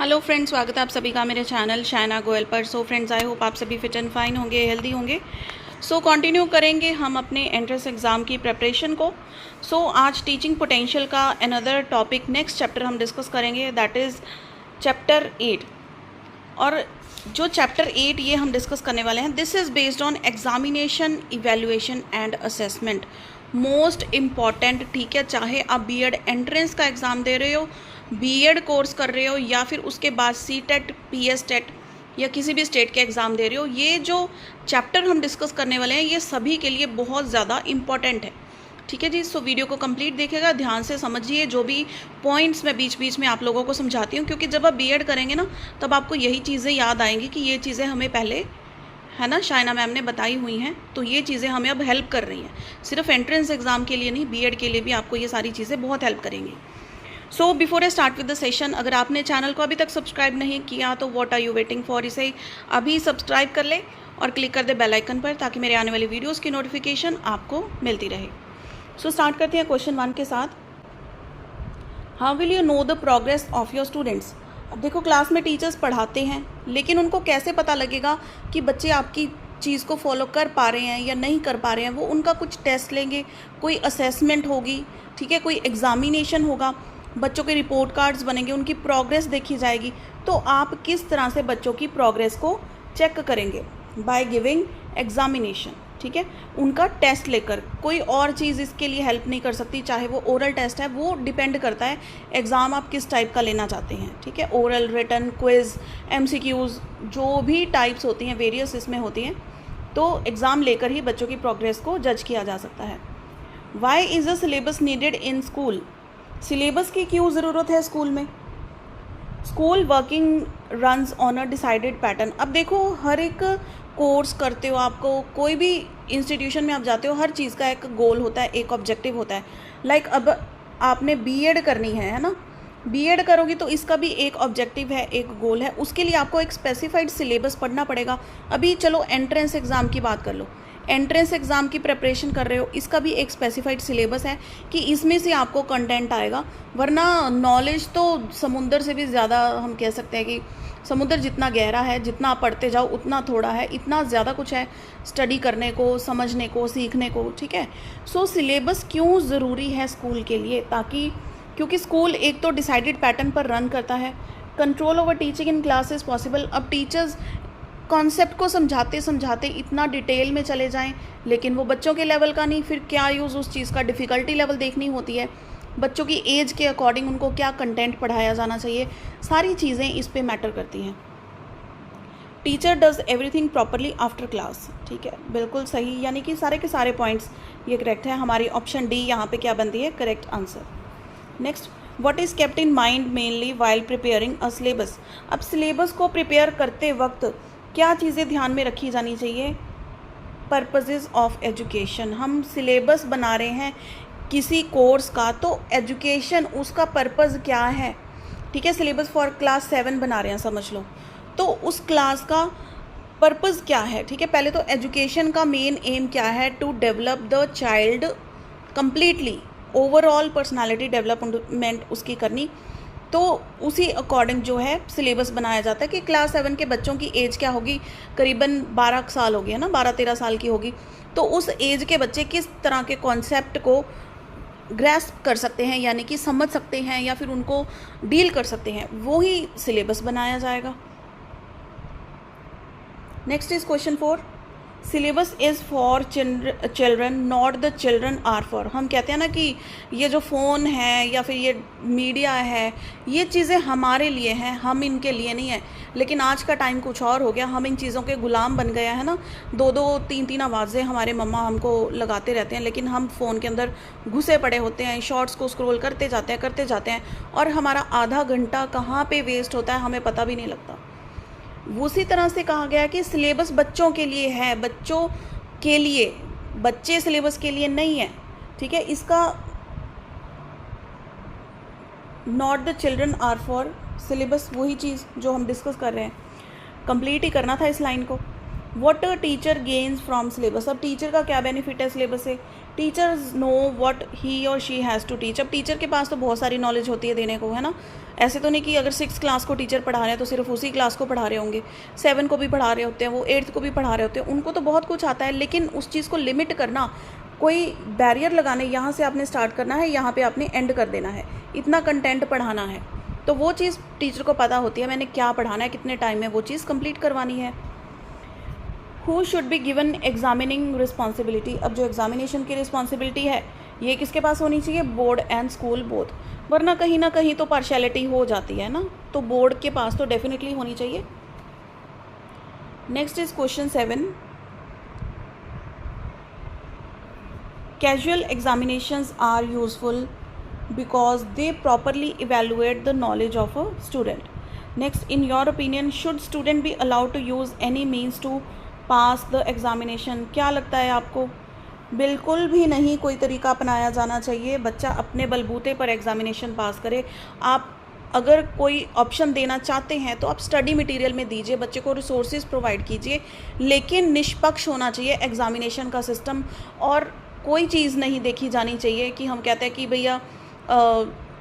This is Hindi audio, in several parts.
हेलो फ्रेंड्स, स्वागत है आप सभी का मेरे चैनल शायना गोयल पर। सो फ्रेंड्स, आई होप आप सभी फिट एंड फाइन होंगे, हेल्दी होंगे। सो कंटिन्यू करेंगे हम अपने एंट्रेंस एग्ज़ाम की प्रिपरेशन को। आज टीचिंग पोटेंशियल का अनदर टॉपिक, नेक्स्ट चैप्टर हम डिस्कस करेंगे, दैट इज़ चैप्टर 8। और जो चैप्टर 8 ये हम डिस्कस करने वाले हैं, this is based on examination, evaluation and assessment. Most important, ठीक है, चाहे आप बीएड एंट्रेंस का एग्ज़ाम दे रहे हो, बीएड कोर्स कर रहे हो, या फिर उसके बाद सीटेट, पीएसटेट या किसी भी स्टेट के एग्ज़ाम दे रहे हो, ये जो चैप्टर हम डिस्कस करने वाले हैं ये सभी के लिए बहुत ज़्यादा इम्पॉर्टेंट है। ठीक है जी। सो वीडियो को कंप्लीट देखिएगा, ध्यान से समझिए। जो भी पॉइंट्स मैं बीच बीच में आप लोगों को समझाती हूँ, क्योंकि जब आप बीएड करेंगे ना तब आपको यही चीज़ें याद आएंगी कि ये चीज़ें हमें पहले, है ना, शायना मैम ने बताई हुई हैं, तो ये चीज़ें हमें अब हेल्प कर रही हैं। सिर्फ एंट्रेंस एग्ज़ाम के लिए नहीं, बीएड के लिए भी आपको ये सारी चीज़ें बहुत हेल्प करेंगी। So before I start with the session, अगर आपने चैनल को अभी तक सब्सक्राइब नहीं किया तो what are you waiting for, इसे अभी सब्सक्राइब कर ले और क्लिक कर दे बेल आइकन पर, ताकि मेरे आने वाली वीडियोस की नोटिफिकेशन आपको मिलती रहे। सो स्टार्ट करते हैं क्वेश्चन 1 के साथ। How will you know the progress of your students. अब देखो, क्लास में टीचर्स पढ़ाते हैं, लेकिन उनको कैसे पता लगेगा कि बच्चे आपकी चीज़ को फॉलो कर पा रहे हैं या नहीं कर पा रहे हैं। वो उनका कुछ टेस्ट लेंगे, कोई असेसमेंट होगी, ठीक है, कोई एग्जामिनेशन होगा, बच्चों के रिपोर्ट कार्ड्स बनेंगे, उनकी प्रोग्रेस देखी जाएगी। तो आप किस तरह से बच्चों की प्रोग्रेस को चेक करेंगे? बाय गिविंग एग्जामिनेशन, ठीक है, उनका टेस्ट लेकर। कोई और चीज़ इसके लिए हेल्प नहीं कर सकती, चाहे वो ओरल टेस्ट है, वो डिपेंड करता है एग्ज़ाम आप किस टाइप का लेना चाहते हैं। ठीक है, ओरल, रिटन, क्विज़, एमसीक्यूज़, जो भी टाइप्स होती हैं, वेरियस इसमें होती हैं, तो एग्ज़ाम लेकर ही बच्चों की प्रोग्रेस को जज किया जा सकता है। Why is a syllabus needed in school. Syllabus की क्यों ज़रूरत है स्कूल में? School working runs on a decided pattern. अब देखो, हर एक कोर्स करते हो, आपको कोई भी इंस्टीट्यूशन में आप जाते हो, हर चीज़ का एक गोल होता है, एक ऑब्जेक्टिव होता है। लाइक अब आपने बीएड करनी है ना, बीएड करोगी तो इसका भी एक ऑब्जेक्टिव है, एक गोल है, उसके लिए आपको एक स्पेसिफाइड सिलेबस पढ़ना पड़ेगा। अभी चलो एंट्रेंस एग्ज़ाम की बात कर लो, एंट्रेंस एग्ज़ाम की प्रिपरेशन कर रहे हो, इसका भी एक स्पेसिफाइड सिलेबस है कि इसमें से आपको कंटेंट आएगा। वरना नॉलेज तो समुंदर से भी ज़्यादा, हम कह सकते हैं कि समुद्र जितना गहरा है, जितना आप पढ़ते जाओ उतना थोड़ा है, इतना ज़्यादा कुछ है स्टडी करने को, समझने को, सीखने को। ठीक है, सो सिलेबस क्यों ज़रूरी है स्कूल के लिए? ताकि, क्योंकि स्कूल एक तो डिसाइडेड पैटर्न पर रन करता है। Control over teaching in class is possible. अब टीचर्स कॉन्सेप्ट को समझाते समझाते इतना डिटेल में चले जाएं, लेकिन वो बच्चों के लेवल का नहीं, फिर क्या यूज़ उस चीज़ का? डिफ़िकल्टी लेवल देखनी होती है, बच्चों की एज के अकॉर्डिंग उनको क्या कंटेंट पढ़ाया जाना चाहिए, सारी चीज़ें इस पे मैटर करती हैं। Teacher does everything properly after class. ठीक है, बिल्कुल सही, यानी कि सारे के सारे पॉइंट्स ये करेक्ट है। हमारी ऑप्शन डी यहाँ पे क्या बनती है? Correct answer. Next, what is kept in mind mainly while preparing a syllabus. अब सिलेबस को प्रिपेयर करते वक्त क्या चीज़ें ध्यान में रखी जानी चाहिए? Purposes of education. हम सिलेबस बना रहे हैं किसी कोर्स का, तो एजुकेशन, उसका पर्पज़ क्या है? ठीक है, सिलेबस फॉर क्लास 7 बना रहे हैं, समझ लो, तो उस क्लास का पर्पज़ क्या है? ठीक है, पहले तो एजुकेशन का मेन एम क्या है? To develop the child completely, overall personality development उसकी करनी। तो उसी अकॉर्डिंग जो है सिलेबस बनाया जाता है कि क्लास 7 के बच्चों की एज क्या होगी? करीबन 12 साल होगी, है ना, 12-13 साल की होगी। तो उस एज के बच्चे किस तरह के कॉन्सेप्ट को ग्रैस्प कर सकते हैं, यानी कि समझ सकते हैं या फिर उनको डील कर सकते हैं, वो ही सिलेबस बनाया जाएगा। Next is question 4। Syllabus is for children not the children are for. हम कहते हैं ना कि ये जो फ़ोन है या फिर ये मीडिया है, ये चीज़ें हमारे लिए हैं, हम इनके लिए नहीं है। लेकिन आज का टाइम कुछ और हो गया, हम इन चीज़ों के गुलाम बन गया है ना। 2-2, 3-3 आवाज़ें हमारे मम्मा हमको लगाते रहते हैं, लेकिन हम फ़ोन के अंदर घुसे पड़े होते हैं, शॉर्ट्स को स्क्रॉल करते जाते हैं, और हमारा आधा घंटा कहाँ पे वेस्ट होता है हमें पता भी नहीं लगता। उसी तरह से कहा गया कि सिलेबस बच्चों के लिए है, बच्चों के लिए, बच्चे सिलेबस के लिए नहीं है। ठीक है, इसका not the children are for, syllabus वही चीज़ जो हम डिस्कस कर रहे हैं, कंप्लीट ही करना था इस लाइन को। What a teacher gains from syllabus. अब टीचर का क्या बेनिफिट है सिलेबस से? टीचर्स नो व्हाट ही और शी हैज़ टू टीच। अब टीचर के पास तो बहुत सारी नॉलेज होती है देने को, है ना। ऐसे तो नहीं कि अगर 6th क्लास को टीचर पढ़ा रहे हैं तो सिर्फ उसी क्लास को पढ़ा रहे होंगे, 7 को भी पढ़ा रहे होते हैं, वो 8th को भी पढ़ा रहे होते हैं, उनको तो बहुत कुछ आता है। लेकिन उस चीज़ को लिमिट करना, कोई बैरियर लगाने, यहाँ से आपने स्टार्ट करना है, यहाँ पे आपने एंड कर देना है, इतना कंटेंट पढ़ाना है, तो वो चीज़ टीचर को पता होती है, मैंने क्या पढ़ाना है, कितने टाइम में वो चीज़ कंप्लीट करवानी है। Who should be given examining responsibility. अब जो एग्जामिनेशन की रिस्पॉन्सिबिलिटी है ये किसके पास होनी चाहिए? बोर्ड एंड स्कूल बोथ, वरना कहीं ना कहीं तो पार्शियलिटी हो जाती है ना, तो बोर्ड के पास तो डेफिनेटली होनी चाहिए। Next is question 7। Casual examinations are useful because they properly evaluate the knowledge of a student. Next, in your opinion, should student be allowed to use any means to pass the examination? क्या लगता है आपको? बिल्कुल भी नहीं कोई तरीका अपनाया जाना चाहिए, बच्चा अपने बलबूते पर एग्जामिनेशन पास करे। आप अगर कोई ऑप्शन देना चाहते हैं तो आप स्टडी मटेरियल में दीजिए, बच्चे को रिसोर्सेज प्रोवाइड कीजिए, लेकिन निष्पक्ष होना चाहिए एग्जामिनेशन का सिस्टम। और कोई चीज़ नहीं देखी जानी चाहिए कि हम कहते हैं कि भैया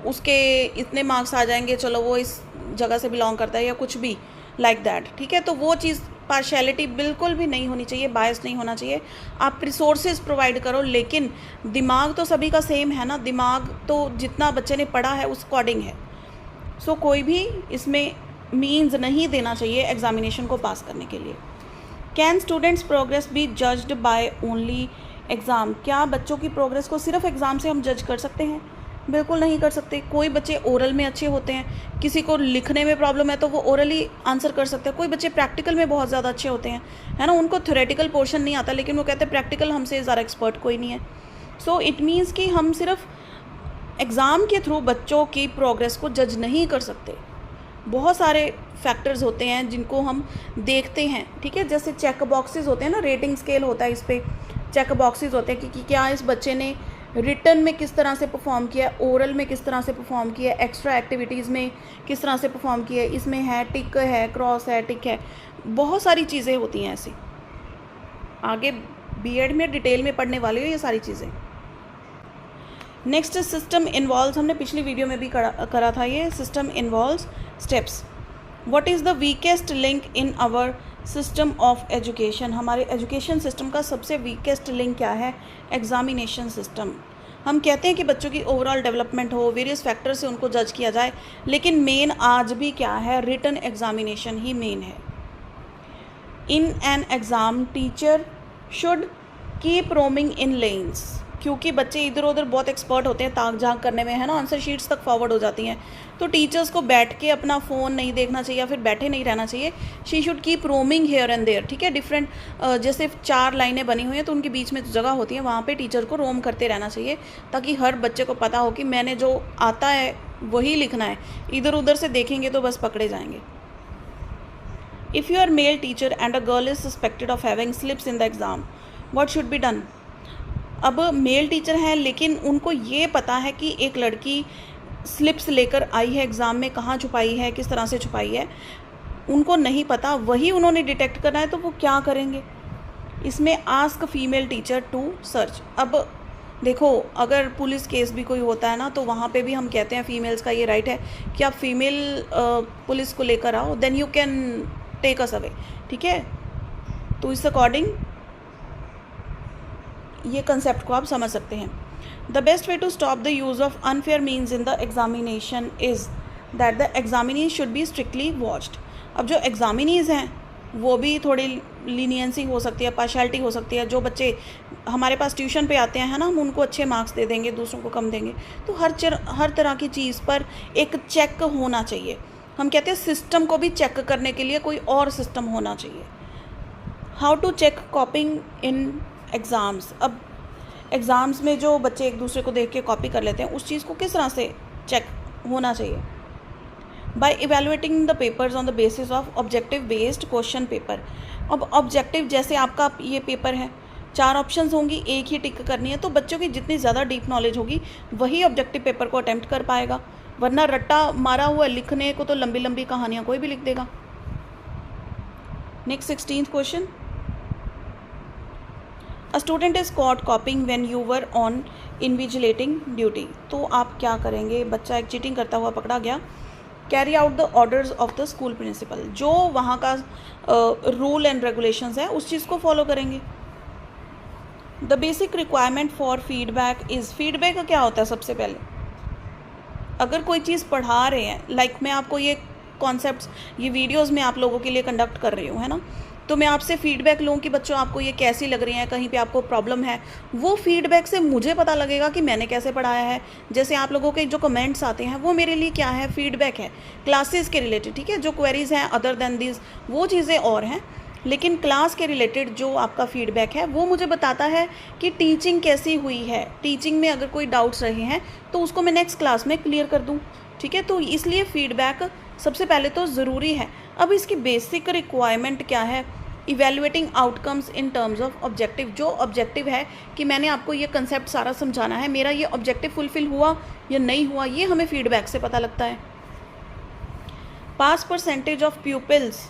उसके इतने मार्क्स आ जाएंगे, चलो वो इस जगह से बिलोंग करता है या कुछ भी लाइक दैट, ठीक है। तो वो चीज़, पार्शियलिटी बिल्कुल भी नहीं होनी चाहिए, बायस नहीं होना चाहिए। आप रिसोर्सेज प्रोवाइड करो, लेकिन दिमाग तो सभी का सेम है ना, दिमाग तो जितना बच्चे ने पढ़ा है उस अकॉर्डिंग है। सो कोई भी इसमें मीन्स नहीं देना चाहिए एग्जामिनेशन को पास करने के लिए। Can students progress B judged by only exam. क्या बच्चों की प्रोग्रेस को सिर्फ एग्ज़ाम से हम जज कर सकते हैं? बिल्कुल नहीं कर सकते। कोई बच्चे ओरल में अच्छे होते हैं, किसी को लिखने में प्रॉब्लम है तो वो ओरली आंसर कर सकते हैं। कोई बच्चे प्रैक्टिकल में बहुत ज़्यादा अच्छे होते हैं, है ना, उनको थ्योरेटिकल पोर्शन नहीं आता, लेकिन वो कहते हैं प्रैक्टिकल हमसे ज़्यादा एक्सपर्ट कोई नहीं है। सो इट मीन्स कि हम सिर्फ एग्ज़ाम के थ्रू बच्चों की प्रोग्रेस को जज नहीं कर सकते। बहुत सारे फैक्टर्स होते हैं जिनको हम देखते हैं, ठीक है। जैसे चेक बॉक्सेस होते हैं ना, रेटिंग स्केल होता है, इस पर चेक बॉक्सेस होते हैं कि क्या इस बच्चे ने रिटन में किस तरह से परफॉर्म किया है, ओरल में किस तरह से परफॉर्म किया है, एक्स्ट्रा एक्टिविटीज़ में किस तरह से परफॉर्म किया है, इसमें है टिक है, क्रॉस है, टिक है, बहुत सारी चीज़ें होती हैं ऐसी। आगे बीएड में डिटेल में पढ़ने वाले हो ये सारी चीज़ें। नेक्स्ट सिस्टम इन्वॉल्व्स, हमने पिछली वीडियो में भी करा था ये। System involves steps. What is the weakest link in our system of education. हमारे एजुकेशन सिस्टम का सबसे वीकेस्ट लिंक क्या है? Examination system. हम कहते हैं कि बच्चों की ओवरऑल डेवलपमेंट हो, वेरियस फैक्टर से उनको जज किया जाए, लेकिन मेन आज भी क्या है? रिटन एग्जामिनेशन ही मेन है। In an exam teacher should keep roaming in lens, क्योंकि बच्चे इधर उधर बहुत एक्सपर्ट होते हैं ताक झांक करने में, है ना, आंसर शीट्स तक फॉरवर्ड हो जाती हैं। तो टीचर्स को बैठ के अपना फ़ोन नहीं देखना चाहिए या फिर बैठे नहीं रहना चाहिए। She should keep roaming here and there, ठीक है। डिफरेंट जैसे 4 लाइनें बनी हुई हैं तो उनके बीच में जगह होती है, वहाँ पे टीचर को रोम करते रहना चाहिए, ताकि हर बच्चे को पता हो कि मैंने जो आता है वही लिखना है, इधर उधर से देखेंगे तो बस पकड़े जाएंगे। If you are male teacher and a girl is suspected of having slips in the exam, what should be done. अब मेल टीचर हैं लेकिन उनको ये पता है कि एक लड़की स्लिप्स लेकर आई है एग्ज़ाम में, कहाँ छुपाई है, किस तरह से छुपाई है, उनको नहीं पता, वही उन्होंने डिटेक्ट करना है, तो वो क्या करेंगे? इसमें ask female teacher to search. अब देखो, अगर पुलिस केस भी कोई होता है ना, तो वहाँ पे भी हम कहते हैं फीमेल्स का ये राइट है कि आप फीमेल पुलिस को लेकर आओ, then you can take us away, ठीक है। तो इस अकॉर्डिंग ये कंसेप्ट को आप समझ सकते हैं। The best way to stop the use of unfair means in the examination is that the examinees should be strictly watched. अब जो एग्जामिनीज हैं वो भी थोड़ी लीनियंसी हो सकती है, पार्शियलिटी हो सकती है। जो बच्चे हमारे पास ट्यूशन पे आते हैं, है ना, हम उनको अच्छे मार्क्स दे देंगे, दूसरों को कम देंगे। तो हर तरह की चीज़ पर एक चेक होना चाहिए। हम कहते हैं सिस्टम को भी चेक करने के लिए कोई और सिस्टम होना चाहिए। How to check copying in exams. अब एग्ज़ाम्स में जो बच्चे एक दूसरे को देख के कॉपी कर लेते हैं, उस चीज़ को किस तरह से चेक होना चाहिए? By evaluating the papers on the basis of objective based question paper. अब ऑब्जेक्टिव, जैसे आपका ये पेपर है, 4 ऑप्शंस होंगी, एक ही टिक करनी है, तो बच्चों की जितनी ज़्यादा डीप नॉलेज होगी वही ऑब्जेक्टिव पेपर को अटैम्प्ट कर पाएगा, वरना रट्टा मारा हुआ लिखने को तो लंबी लंबी कहानियाँ कोई भी लिख देगा। Next 16th question. A student is caught copying when you were on invigilating duty. तो आप क्या करेंगे, बच्चा एक चीटिंग करता हुआ पकड़ा गया। Carry out the orders of the school principal, जो वहाँ का रूल एंड रेगुलेशंस है उस चीज़ को फॉलो करेंगे। The basic requirement for feedback is, feedback का क्या होता है? सबसे पहले अगर कोई चीज़ पढ़ा रहे हैं, लाइक मैं आपको ये कॉन्सेप्ट्स, ये वीडियोस मैं आप लोगों के लिए कंडक्ट कर रही हूँ, है ना, तो मैं आपसे फीडबैक लूँ कि बच्चों आपको ये कैसी लग रही है, कहीं पे आपको प्रॉब्लम है, वो फीडबैक से मुझे पता लगेगा कि मैंने कैसे पढ़ाया है। जैसे आप लोगों के जो कमेंट्स आते हैं वो मेरे लिए क्या है, फीडबैक है क्लासेस के रिलेटेड, ठीक है। जो क्वेरीज हैं अदर देन दिस वो चीज़ें और हैं, लेकिन क्लास के रिलेटेड जो आपका फीडबैक है वो मुझे बताता है कि टीचिंग कैसी हुई है। टीचिंग में अगर कोई डाउट्स रहे हैं तो उसको मैं नेक्स्ट क्लास में क्लियर कर दूँ, ठीक है। तो इसलिए फीडबैक सबसे पहले तो ज़रूरी है। अब इसकी बेसिक रिक्वायरमेंट क्या है? Evaluating outcomes in terms of objective. जो ऑब्जेक्टिव है कि मैंने आपको ये कंसेप्ट सारा समझाना है, मेरा ये ऑब्जेक्टिव फुलफिल हुआ या नहीं हुआ, ये हमें फीडबैक से पता लगता है। Pass percentage of pupils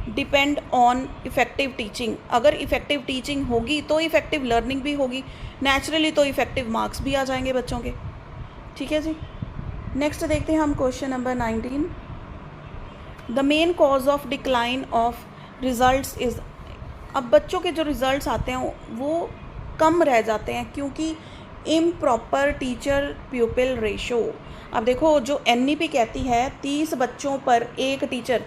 depend on effective teaching. अगर इफ़ेक्टिव टीचिंग होगी तो इफ़ेक्टिव लर्निंग भी होगी, नेचुरली तो इफ़ेक्टिव मार्क्स भी आ जाएंगे बच्चों के, ठीक है जी। नेक्स्ट देखते हैं हम question number 19। The main cause of decline of results is. अब बच्चों के जो रिजल्ट्स आते हैं वो कम रह जाते हैं क्योंकि इम्प्रॉपर टीचर प्यूपिल रेशो। अब देखो जो NEP कहती है 30 बच्चों पर एक टीचर,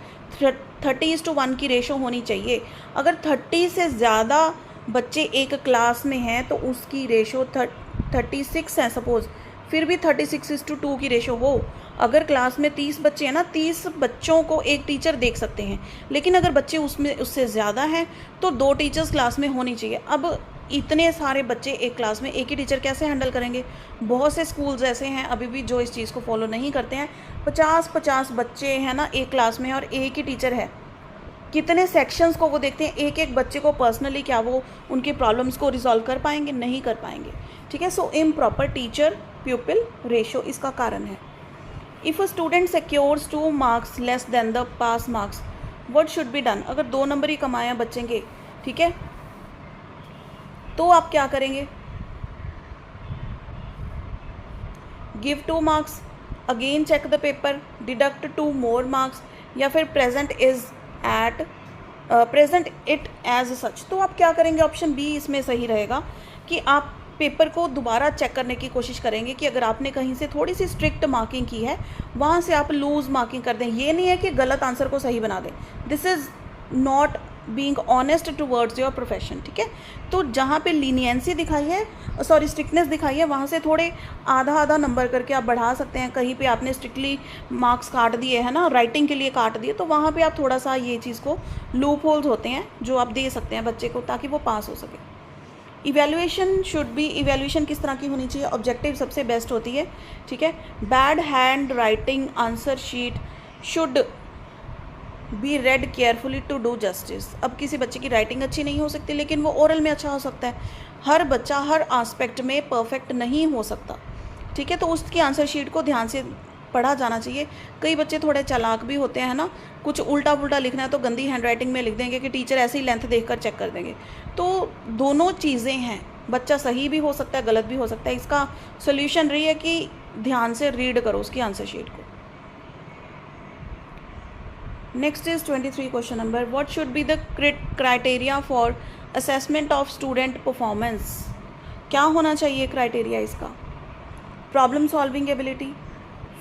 30:1 की रेशो होनी चाहिए। अगर 30 से ज़्यादा बच्चे एक क्लास में हैं तो उसकी रेशो 36 है सपोज़, फिर भी 36:2 की रेशो हो। अगर क्लास में 30 बच्चे हैं ना, 30 बच्चों को एक टीचर देख सकते हैं, लेकिन अगर बच्चे उसमें उससे ज़्यादा हैं तो 2 टीचर्स क्लास में होनी चाहिए। अब इतने सारे बच्चे एक क्लास में एक ही टीचर कैसे हैंडल करेंगे? बहुत से स्कूल्स ऐसे हैं अभी भी जो इस चीज़ को फॉलो नहीं करते हैं। 50-50 बच्चे हैं ना एक क्लास में और एक ही टीचर है। कितने सेक्शंस को वो देखते हैं, एक एक बच्चे को पर्सनली क्या वो उनकी प्रॉब्लम्स को रिजॉल्व कर पाएंगे? नहीं कर पाएंगे, ठीक है। सो इम्प्रॉपर टीचर प्यूपिल रेशो इसका कारण है। If a student secures 2 marks less than the pass marks, what should be done? अगर 2 नंबर ही कमाया बच्चे के, ठीक है, तो आप क्या करेंगे? Give 2 marks, again check the paper, deduct 2 more marks, या फिर प्रेजेंट इट एज सच। तो आप क्या करेंगे? ऑप्शन बी इसमें सही रहेगा कि आप पेपर को दोबारा चेक करने की कोशिश करेंगे कि अगर आपने कहीं से थोड़ी सी स्ट्रिक्ट मार्किंग की है वहाँ से आप लूज़ मार्किंग कर दें। ये नहीं है कि गलत आंसर को सही बना दें, this is not being honest towards your profession, ठीक है। तो जहाँ पे लीनियंसी दिखाई है, सॉरी स्ट्रिक्टनेस दिखाई है, वहाँ से थोड़े आधा नंबर करके आप बढ़ा सकते हैं। कहीं पे आपने स्ट्रिक्टली मार्क्स काट दिए है ना, राइटिंग के लिए काट दिए, तो वहाँ पे आप थोड़ा सा ये चीज़ को लूप होल्स होते हैं जो आप दे सकते हैं बच्चे को ताकि वो पास हो सके। इवैल्यूएशन शुड बी, इवैल्यूएशन किस तरह की होनी चाहिए? ऑब्जेक्टिव सबसे बेस्ट होती है, ठीक है। Bad handwriting answer sheet should be read carefully to do justice. अब किसी बच्चे की राइटिंग अच्छी नहीं हो सकती लेकिन वो ओरल में अच्छा हो सकता है। हर बच्चा हर आस्पेक्ट में परफेक्ट नहीं हो सकता, ठीक है। तो उसकी आंसर शीट को ध्यान से पढ़ा जाना चाहिए। कई बच्चे थोड़े चालाक भी होते हैं ना, कुछ उल्टा पुल्टा लिखना है तो गंदी हैंडराइटिंग में लिख देंगे कि टीचर ऐसे ही लेंथ देखकर चेक कर देंगे। तो दोनों चीज़ें हैं, बच्चा सही भी हो सकता है गलत भी हो सकता है। इसका सोल्यूशन रही है कि ध्यान से रीड करो उसकी आंसर शीट को। Next is 23 question number, what should be the criteria for assessment of student performance. क्या होना चाहिए क्राइटेरिया इसका? Problem solving ability,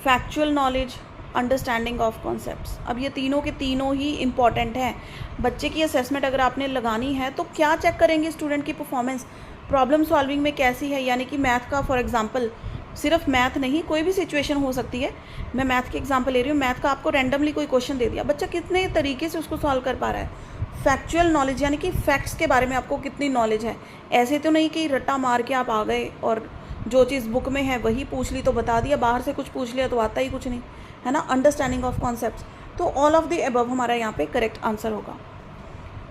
factual knowledge, understanding of concepts. अब ये तीनों के तीनों ही इंपॉर्टेंट हैं। बच्चे की असेसमेंट अगर आपने लगानी है तो क्या चेक करेंगे स्टूडेंट की परफॉर्मेंस? प्रॉब्लम सॉल्विंग में कैसी है, यानी कि मैथ का फॉर एग्जांपल, सिर्फ मैथ नहीं कोई भी सिचुएशन हो सकती है। मैं मैथ की एग्जांपल ले रही हूँ, मैथ का आपको रैंडमली कोई क्वेश्चन दे दिया, बच्चा कितने तरीके से उसको सॉल्व कर पा रहा है। फैक्चुअल नॉलेज यानी कि फैक्ट्स के बारे में आपको कितनी नॉलेज है। ऐसे तो नहीं कि रट्टा मार के आप आ गए और जो चीज़ बुक में है वही पूछ ली तो बता दिया, बाहर से कुछ पूछ लिया तो आता ही कुछ नहीं, है ना। अंडरस्टैंडिंग ऑफ कॉन्सेप्ट्स, तो ऑल ऑफ द अबव हमारा यहाँ पे करेक्ट आंसर होगा।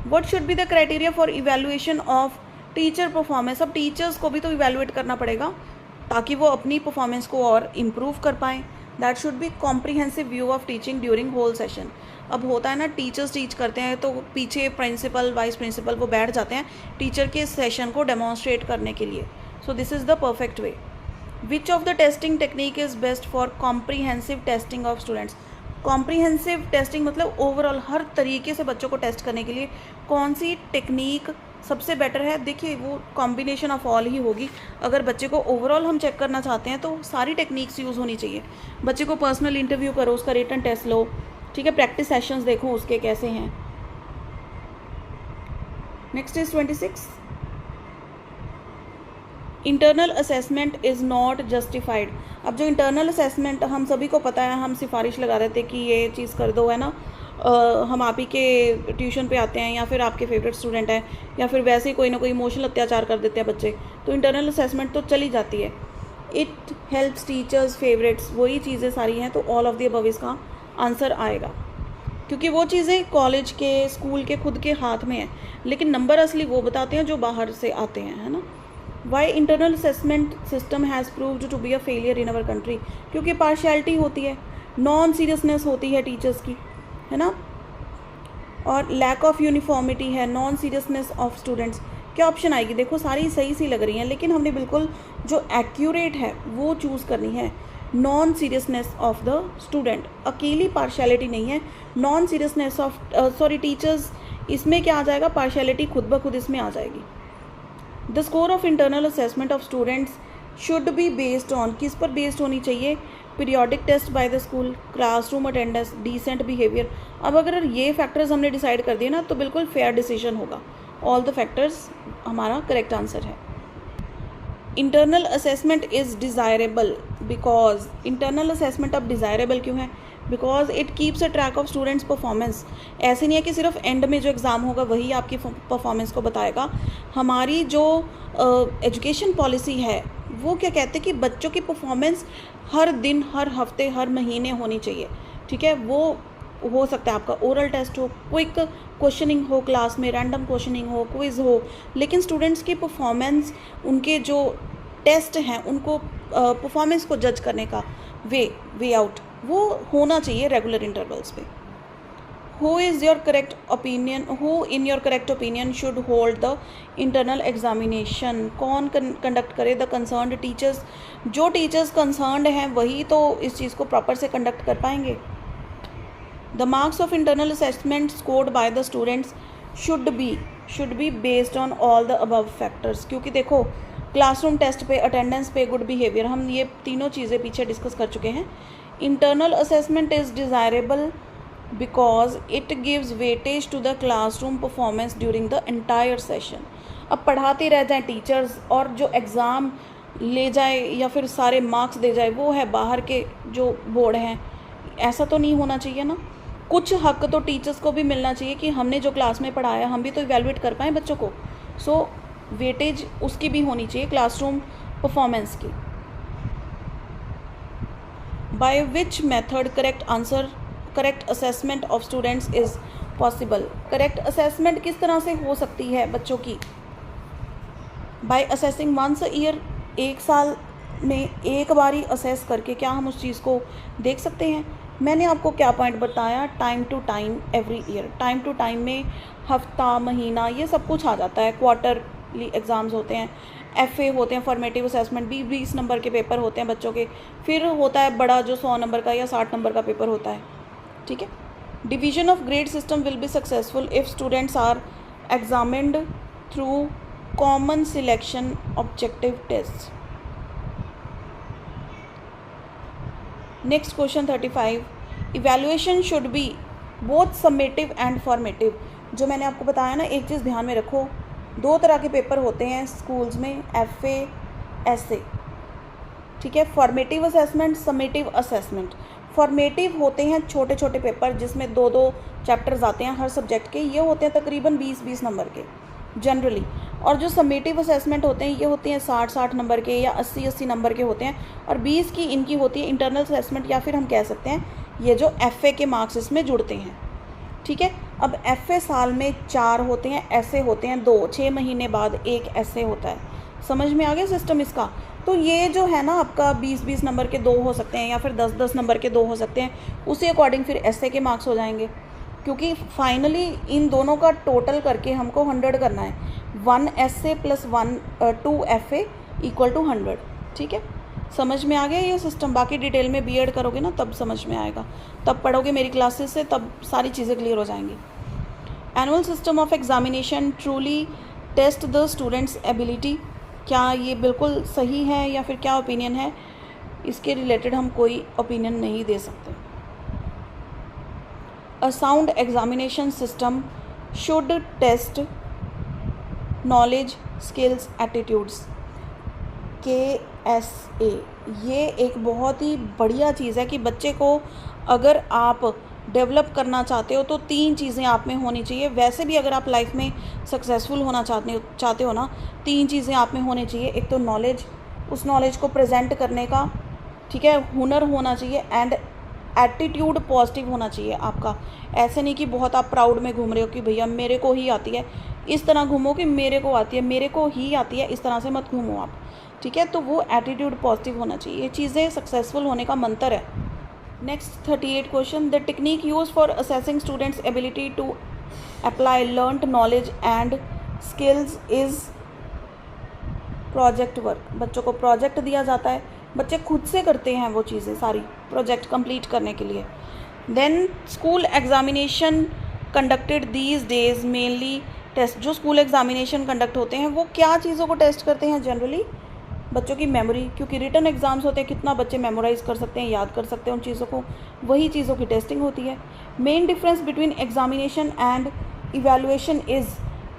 What should be the criteria for evaluation of teacher performance. अब टीचर्स को भी तो इवैल्यूएट करना पड़ेगा ताकि वो अपनी परफॉर्मेंस को और इम्प्रूव कर पाएँ। That should be comprehensive view of teaching during whole session. अब होता है ना, टीचर्स टीच करते हैं तो पीछे प्रिंसिपल वाइस प्रिंसिपल वो बैठ जाते हैं टीचर के सेशन को डेमोन्स्ट्रेट करने के लिए. So this is the perfect way. Which of the testing technique is best for comprehensive testing of students. Comprehensive testing मतलब ओवरऑल हर तरीके से बच्चों को टेस्ट करने के लिए कौन सी टेक्निक सबसे बेटर है. देखिए वो कॉम्बिनेशन ऑफ ऑल ही होगी. अगर बच्चे को ओवरऑल हम चेक करना चाहते हैं तो सारी टेक्निक्स यूज़ होनी चाहिए. बच्चे को पर्सनल इंटरव्यू करो, उसका रिटन टेस्ट लो, ठीक है, प्रैक्टिस सेशंस देखो उसके कैसे हैं. Next is 26. Internal assessment is not justified. अब जो इंटरनल असेसमेंट हम सभी को पता है, हम सिफारिश लगा देते कि ये चीज़ कर दो, है ना. हम आप ही के ट्यूशन पे आते हैं या फिर आपके फेवरेट स्टूडेंट हैं या फिर वैसे ही कोई ना कोई इमोशनल अत्याचार कर देते हैं बच्चे, तो इंटरनल असेसमेंट तो चली जाती है. इट हेल्प्स टीचर्स फेवरेट्स, वही चीज़ें सारी हैं, तो ऑल ऑफ द अबव इसका आंसर आएगा. क्योंकि वो चीज़ें कॉलेज के स्कूल के खुद के हाथ में हैं, लेकिन नंबर असली वो बताते हैं जो बाहर से आते हैं, है ना. Why internal assessment system has proved to be a failure in our country. क्योंकि पार्शियलिटी होती है, नॉन सीरियसनेस होती है टीचर्स की, है ना, और लैक ऑफ यूनिफॉर्मिटी है, नॉन सीरियसनेस ऑफ स्टूडेंट्स. क्या ऑप्शन आएगी? देखो सारी सही सी लग रही हैं, लेकिन हमने बिल्कुल जो एक्यूरेट है वो चूज़ करनी है. Non seriousness of the student, अकेली पार्शियलिटी नहीं है, नॉन सीरियसनेस ऑफ टीचर्स, इसमें क्या आ जाएगा? पार्शियलिटी खुद ब खुद इसमें आ जाएगी. The score of internal assessment of students should be based on, किस पर बेस्ड होनी चाहिए? Periodic test by the school, classroom attendance, decent behaviour. अब अगर ये फैक्टर्स हमने डिसाइड कर दिए ना तो बिल्कुल फेयर डिसीजन होगा. ऑल द फैक्टर्स हमारा करेक्ट आंसर है. Internal assessment is desirable because, internal assessment अब डिज़ायरेबल क्यों है? Because it keeps a track of students performance. ऐसे नहीं है कि सिर्फ एंड में जो एग्ज़ाम होगा वही आपकी परफॉर्मेंस को बताएगा. हमारी जो एजुकेशन पॉलिसी है वो क्या कहते हैं कि बच्चों की परफॉर्मेंस हर दिन, हर हफ्ते, हर महीने होनी चाहिए. ठीक है, वो हो सकता है आपका ओरल टेस्ट हो, क्विक क्वेश्चनिंग हो क्लास में, रैंडम क्वेश्चनिंग हो, क्विज़ हो, लेकिन स्टूडेंट्स की परफॉर्मेंस, उनके जो टेस्ट हैं उनको परफॉर्मेंस को जज करने का वे आउट वो होना चाहिए रेगुलर इंटरवल्स पे. Who in your correct opinion should hold the internal examination. कौन कंडक्ट करे? The concerned teachers. जो टीचर्स कंसर्न्ड हैं वही तो इस चीज़ को प्रॉपर से कंडक्ट कर पाएंगे. The marks of internal assessment scored by the students should be based on all the above factors. क्योंकि देखो क्लासरूम टेस्ट पे, अटेंडेंस पे, गुड बिहेवियर, हम ये तीनों चीज़ें पीछे डिस्कस कर चुके हैं. Internal assessment is desirable because it gives weightage to the classroom performance during the entire session. अब पढ़ाते रह जाएं टीचर्स और जो एग्ज़ाम ले जाए या फिर सारे मार्क्स दे जाए वो है बाहर के जो बोर्ड हैं. ऐसा तो नहीं होना चाहिए ना. कुछ हक तो टीचर्स को भी मिलना चाहिए कि हमने जो क्लास में पढ़ाया हम भी तो इवैल्यूएट कर पाएँ बच्चों को. सो वेटेज उसकी भी होनी चाहिए, क्लासरूम परफॉर्मेंस की. By which method correct assessment of students is possible. Correct assessment किस तरह से हो सकती है बच्चों की? By assessing once a year. एक साल में एक बार ही असेस करके क्या हम उस चीज़ को देख सकते हैं? मैंने आपको क्या पॉइंट बताया? Time to time every year. Time to time में हफ्ता, महीना, ये सब कुछ आ जाता है. क्वार्टरली एग्ज़ाम्स होते हैं, FA होते हैं, फॉर्मेटिव असेसमेंट, 20 नंबर के पेपर होते हैं बच्चों के. फिर होता है बड़ा जो 100 नंबर का या 60 नंबर का पेपर होता है. ठीक है. Division of grade system will be successful if students are examined through common selection objective test. Next question 35. Evaluation should be both summative and formative. जो मैंने आपको बताया ना, एक चीज़ ध्यान में रखो, 2 तरह के पेपर होते हैं स्कूल्स में, FA, SA. ठीक है. Formative assessment, summative assessment. Formative होते हैं छोटे छोटे पेपर जिसमें 2-2 चैप्टर्स आते हैं हर सब्जेक्ट के. ये होते हैं तकरीबन 20-20 नंबर के जनरली. और जो समेटिव असेसमेंट होते हैं ये होते हैं 60-60 नंबर के या 80-80 नंबर के होते हैं. और 20 की इनकी होती है इंटरनल असेसमेंट, या फिर हम कह सकते हैं ये जो FA के मार्क्स इसमें जुड़ते हैं. ठीक है. अब FA साल में 4 होते हैं, SA होते हैं 2. 6 महीने बाद एक SA होता है. समझ में आ गया सिस्टम इसका? तो ये जो है ना आपका 20-20 नंबर के 2 हो सकते हैं या फिर 10-10 नंबर के 2 हो सकते हैं. उसी अकॉर्डिंग फिर SA के मार्क्स हो जाएंगे. क्योंकि फाइनली इन दोनों का टोटल करके हमको 100 करना है, 1 SA plus 2 FA equal to 100। ठीक है, समझ में आ गया ये सिस्टम। बाकी डिटेल में बीएड करोगे ना तब समझ में आएगा, तब पढ़ोगे मेरी क्लासेस से, तब सारी चीज़ें क्लियर हो जाएंगी। Annual system of examination truly test the students ability, क्या ये बिल्कुल सही है या फिर क्या ओपिनियन है, इसके रिलेटेड हम कोई ओपिनियन नहीं दे सकते। A sound examination system should test knowledge, skills, attitudes, KSA। ये एक बहुत ही बढ़िया चीज़ है कि बच्चे को अगर आप डेवलप करना चाहते हो तो 3 चीज़ें आप में होनी चाहिए। वैसे भी अगर आप लाइफ में सक्सेसफुल होना चाहते हो ना, 3 चीज़ें आप में होनी चाहिए। एक तो नॉलेज, उस नॉलेज को प्रेजेंट करने का, ठीक है, हुनर होना चाहिए, एंड एटीट्यूड पॉजिटिव होना चाहिए आपका। ऐसे नहीं कि बहुत आप प्राउड में घूम रहे हो कि भैया मेरे को ही आती है, इस तरह घूमो कि मेरे को आती है, मेरे को ही आती है, इस तरह से मत घूमो आप। ठीक है, तो वो एटीट्यूड पॉजिटिव होना चाहिए। ये चीज़ें सक्सेसफुल होने का मंत्र है। Next 38 question, the technique use for assessing students ability to apply learned knowledge and skills is project work. बच्चों को प्रोजेक्ट दिया जाता है, बच्चे खुद से करते हैं वो चीज़ें सारी प्रोजेक्ट कंप्लीट करने के लिए। Then school examination conducted these days mainly test. जो स्कूल एग्जामिनेशन कंडक्ट होते हैं वो क्या चीज़ों को टेस्ट करते हैं जनरली? बच्चों की मेमोरी, क्योंकि रिटन एग्जाम्स होते हैं, कितना बच्चे मेमोराइज कर सकते हैं, याद कर सकते हैं उन चीज़ों को, वही चीज़ों की टेस्टिंग होती है। Main difference between examination and evaluation is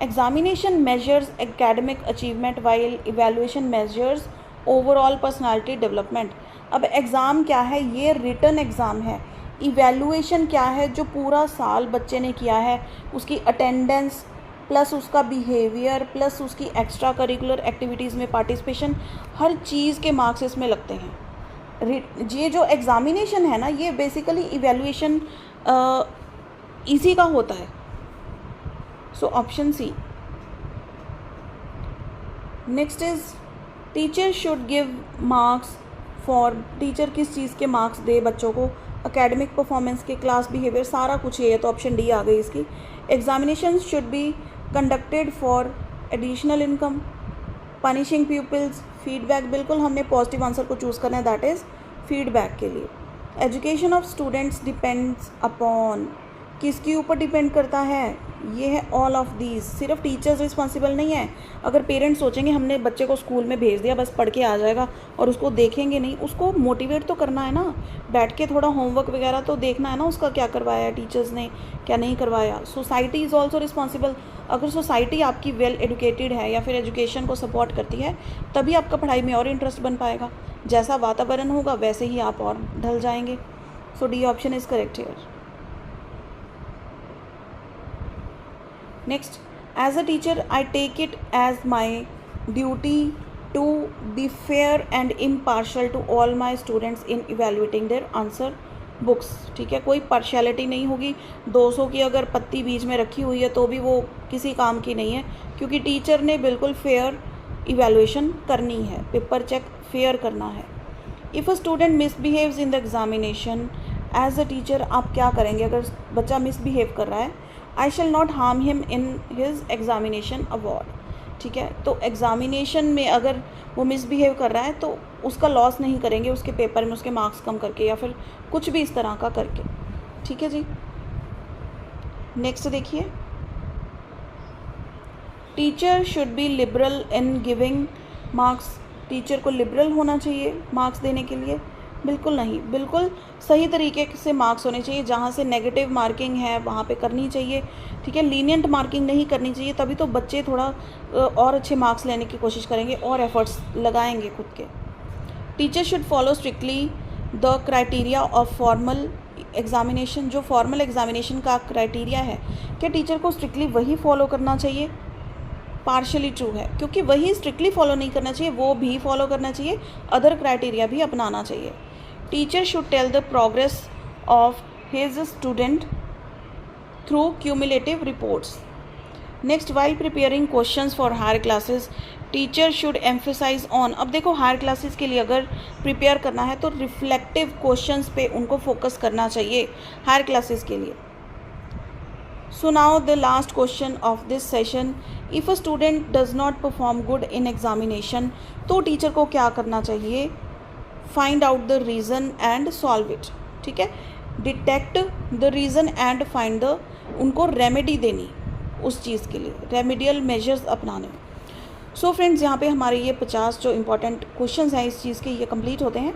examination measures academic achievement while evaluation measures overall personality development. अब एग्ज़ाम क्या है? ये रिटन एग्ज़ाम है। इवैल्यूएशन क्या है? जो पूरा साल बच्चे ने किया है, उसकी अटेंडेंस प्लस उसका बिहेवियर प्लस उसकी एक्स्ट्रा करिकुलर एक्टिविटीज़ में पार्टिसिपेशन, हर चीज़ के मार्क्स इसमें लगते हैं। ये जो एग्ज़ामिनेशन है ना, ये बेसिकली इवैल्यूएशन इसी का होता है। So option C. Next is teacher should give marks for, teacher किस चीज़ के मार्क्स दे बच्चों को? एकेडमिक परफॉर्मेंस के, क्लास बिहेवियर, सारा कुछ है। तो ऑप्शन डी आ गई इसकी। Examination should be conducted for additional income, punishing peoples, feedback. बिल्कुल हमने पॉजिटिव आंसर को चूज़ करना है, दैट इज़ फीडबैक के लिए। Education of students depends upon, किसके ऊपर डिपेंड करता है? ये है ऑल ऑफ दीज। सिर्फ टीचर्स रिस्पॉन्सिबल नहीं है। अगर पेरेंट्स सोचेंगे हमने बच्चे को स्कूल में भेज दिया, बस पढ़ के आ जाएगा, और उसको देखेंगे नहीं, उसको मोटिवेट तो करना है ना, बैठ के थोड़ा होमवर्क वगैरह तो देखना है ना उसका, क्या करवाया टीचर्स ने, क्या नहीं करवाया। Society is also responsible. अगर सोसाइटी आपकी वेल एजुकेटेड है या फिर एजुकेशन को सपोर्ट करती है, तभी आपका पढ़ाई में और इंटरेस्ट बन पाएगा। जैसा वातावरण होगा वैसे ही आप और ढल जाएंगे। So D option is correct here. Next, as a teacher, I take it as my duty to be fair and impartial to all my students in evaluating their answer books. ठीक है, कोई पार्शियलिटी नहीं होगी। 200 की अगर पत्ती बीच में रखी हुई है तो भी वो किसी काम की नहीं है, क्योंकि टीचर ने बिल्कुल फेयर इवैल्यूएशन करनी है, पेपर चेक फेयर करना है। If a student misbehaves in the examination, as a teacher आप क्या करेंगे? अगर बच्चा मिसबिहेव कर रहा है, I shall not harm him in his examination award. ठीक है, तो एग्जामिनेशन में अगर वो मिसबिहेव कर रहा है तो उसका लॉस नहीं करेंगे उसके पेपर में, उसके मार्क्स कम करके या फिर कुछ भी इस तरह का करके। ठीक है जी। नेक्स्ट देखिए, teacher should be liberal in giving marks. Teacher को लिबरल होना चाहिए मार्क्स देने के लिए? बिल्कुल नहीं, बिल्कुल सही तरीके से मार्क्स होने चाहिए। जहाँ से नेगेटिव मार्किंग है वहाँ पे करनी चाहिए। ठीक है, लीनियंट मार्किंग नहीं करनी चाहिए, तभी तो बच्चे थोड़ा और अच्छे मार्क्स लेने की कोशिश करेंगे और एफर्ट्स लगाएंगे खुद के। Teacher should follow strictly the criteria of formal examination. जो फॉर्मल एग्जामिनेशन का क्राइटेरिया है, क्या टीचर को स्ट्रिक्टली वही फॉलो करना चाहिए? पार्शली ट्रू है, क्योंकि वही स्ट्रिक्टली फॉलो नहीं करना चाहिए, वो भी फॉलो करना चाहिए, अदर क्राइटेरिया भी अपनाना चाहिए। Teacher should tell the progress of his student through cumulative reports. Next, while preparing questions for higher classes, teacher should emphasise on. अब देखो, हायर क्लासेस के लिए अगर प्रिपेयर करना है तो रिफ्लेक्टिव क्वेश्चंस पे उनको फोकस करना चाहिए हायर क्लासेस के लिए। So now the last question of this session, if a student does not perform good in examination, तो टीचर को क्या करना चाहिए? Find out the reason and solve it. ठीक है, detect the reason and find the, उनको रेमेडी देनी उस चीज़ के लिए, रेमेडियल मेजर्स अपनाने। सो फ्रेंड्स, यहाँ पे हमारे ये 50 जो इंपॉर्टेंट क्वेश्चंस हैं इस चीज़ के, ये कंप्लीट होते हैं।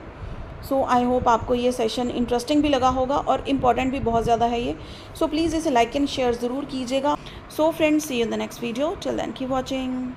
सो आई होप आपको ये सेशन इंटरेस्टिंग भी लगा होगा और इम्पॉर्टेंट भी बहुत ज़्यादा है ये। सो प्लीज़ इसे लाइक एंड शेयर ज़रूर कीजिएगा। So friends, see you in the next video. Till then keep watching.